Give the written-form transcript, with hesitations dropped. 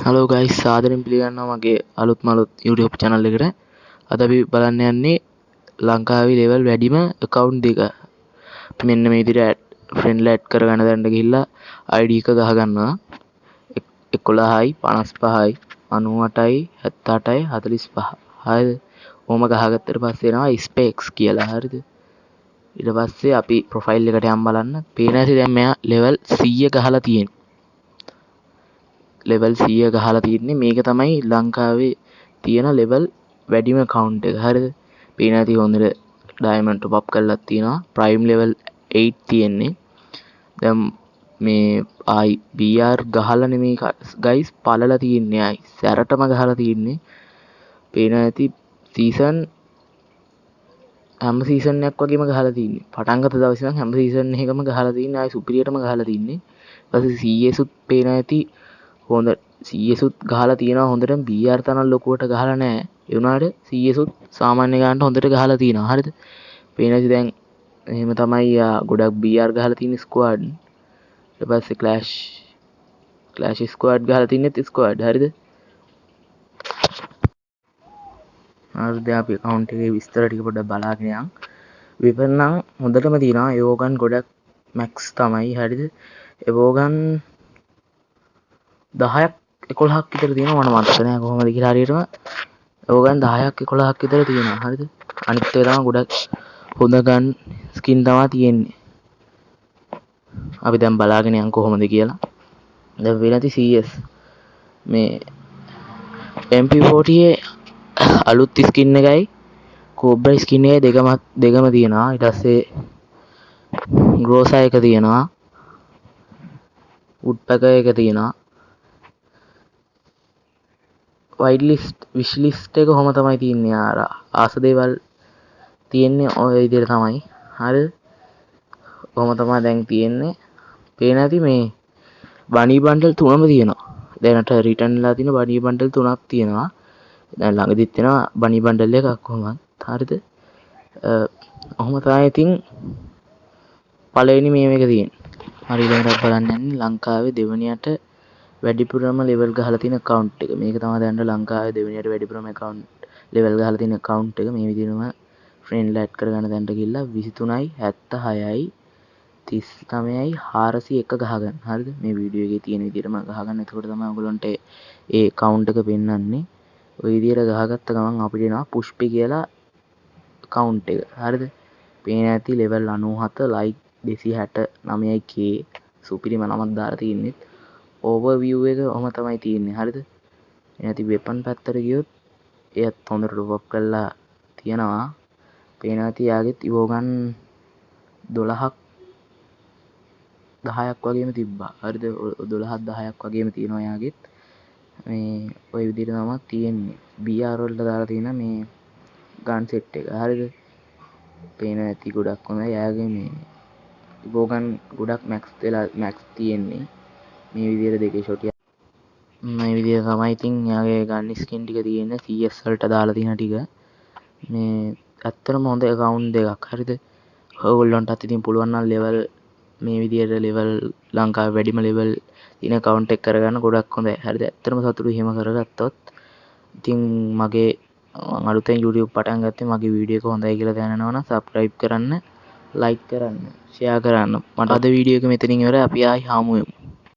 Hello guys, සාදරයෙන් පිළිගන්නවා මගේ අලුත්ම YouTube channel එකට. අද අපි බලන්න යන්නේ ලංකාවේ level වැඩිම account දෙක. අපි මෙන්න මේ විදිහට friend add කරගන්න දැන්න ගිහිල්ලා ID එක ගහ ගන්නවා. 11යි 55යි 98යි 78යි 45. හරිද? ඔහොම ගහගත්තට පස්සේ එනවා specs කියලා. හරිද? ඊට පස්සේ අපි profile එකට යම් බලන්න. පේන ඇති දැන් මෙයා level 100 ගහලා තියෙන්නේ. level 100 ගහලා තියෙන්නේ. මේක තමයි ලංකාවේ තියෙන level වැඩිම account එක. හරිද? පේන ඇති හොඳට diamond top up කරලා තියෙනවා. prime level 8 තියෙන්නේ. දැන් මේ ආයි BR ගහලා නෙමෙයි guys පළලා තියෙන්නේ. ආයි සැරටම ගහලා තියෙන්නේ. පේන ඇති season හැම සීසන් එකක් වගේම ගහලා තියෙන්නේ. පටන් ගත්ත දවසේ ඉඳන් හැම සීසන් එකකම ගහලා තියෙන්නේ. ආයි සුපිරියටම ගහලා තින්නේ. ඊට පස්සේ CS උත් පේන ඇති හොඳ CS උත් ගහලා තියෙනවා හොඳටම. BR තරම් ලොකුවට ගහලා නැහැ. ඒ වුණාට CS උත් සාමාන්‍ය ගානට හොඳට ගහලා තියෙනවා. හරිද? පේන ඇති දැන් එහෙම තමයි ගොඩක් BR ගහලා තියෙන ස්ක්වාඩ්. ඊට පස්සේ ක්ලෑෂ් ස්ක්වාඩ් ගහලා තින්නෙත් ස්ක්වාඩ්. හරිද? හරිද? අපි account එකේ විස්තර ටික පොඩ්ඩක් බලාගෙන යන්න. වෙපන් නම් හොඳටම තියෙනවා. යෝගන් ගොඩක් max තමයි. හරිද? එවෝගන් 10ක් 11ක් විතර තියෙනවා. මට මතක නෑ කොහොමද කියලා හරියටම. යෝගන් 10ක් 11ක් විතර තියෙනවා. හරිද? අනිත් ඒවා තමයි ගොඩක් හොඳ ගන් ස්කින් තමයි තියෙන්නේ. අපි දැන් බලාගෙන යන්න කොහොමද කියලා. දැන් වෙනති CS මේ MP40 අලුත් ස්කින් එකයි කෝබ්‍රා ස්කින් එකයි දෙකම තියෙනවා. ඊට පස්සේ ග්‍රෝසා එක තියෙනවා. වුඩ්පැකර් එක තියෙනවා. වයිඩ් ලිස්ට් විශ් ලිස්ට් එක කොහොම තමයි තියෙන්නේ. ආස දේවල් තියෙන්නේ ඔය විදිහට තමයි. හරිද? කොහොම තමයි දැන් තියෙන්නේ. පේන ඇති මේ බනී බන්ඩල් 3ම තියෙනවා. දැනට රිටර්න් වෙලා තියෙන බනී බන්ඩල් 3ක් තියෙනවා. දැන් ළඟදිත් එනවා බනී බන්ඩල් එකක් කොහොමද. හරිද? ඔහොම තමයි ඉතින් පළවෙනි මේව එක තියෙන්නේ. හරි ඊළඟට බලන්න යන්නේ ලංකාවේ දෙවෙනියට වැඩිපුරම level ගහලා තියෙන account එක. මේක තමයි දැන් ලංකාවේ දෙවෙනියට වැඩිපුරම account level ගහලා තියෙන account එක. මේ විදිහටම friend add කරගන්න දැන්ට ගිහලා 23යි 76යි 39යි 401 ගහගන්න. හරිද? මේ වීඩියෝ එකේ තියෙන විදිහටම ගහගන්න. එතකොට තමයි ඔයගොල්ලන්ට ඒ account එක පෙන්වන්නේ. ඔය විදිහට ගහගත්ත ගමන් අපිට එනවා පුෂ්පි කියලා account එක. හරිද? පේන ඇති level 97 like 269k සුපිරිම නමක් දාලා තින්නේ. overview එක ඔහම තමයි තියෙන්නේ. හරිද? එනති weapon පැත්තට ගියොත් එයත් හොඳට top up කරලා තියෙනවා. පේන ඇති යාගෙත් ඉවෝගන් 12ක් 10ක් වගේම තිබ්බා. හරිද? 12ක් 10ක් වගේම තියෙනවා යාගෙත්. මේ ওই විදිහට තමයි තියෙන්නේ. BR වලට දාලා තියෙන මේ ගන් සෙට් එක. හරිද? පේන ඇති ගොඩක් හොඳයි. යාගේ මේ ඉවෝගන් ගොඩක් max තියෙන්නේ. මේ විදිහට දෙකේ ෂොට් මේ විදිහට තමයි ඉතින් යාගේ ගන් ස්කින් ටික තියෙන්නේ. CS වලට දාලා තියෙන ටික. මේ ඇත්තටම හොඳ account දෙකක්. හරිද? ඔයගොල්ලන්ටත් ඉතින් පුළුවන් නම් level මේ විදිහට level ලංකාවේ වැඩිම level තියෙන account එක කරගන්න ගොඩක් හොඳයි. හරිද? ඇත්තටම සතුටු එහෙම කරගත්තොත් ඉතින් මගේ අලුතෙන් YouTube පටන් ගත්තේ මගේ වීඩියෝ එක හොඳයි කියලා දැනනවා නම් subscribe කරන්න, like කරන්න, share කරන්න. මට අද වීඩියෝ එක මෙතනින් ඉවරයි. අපි ආයි හමු වෙමු.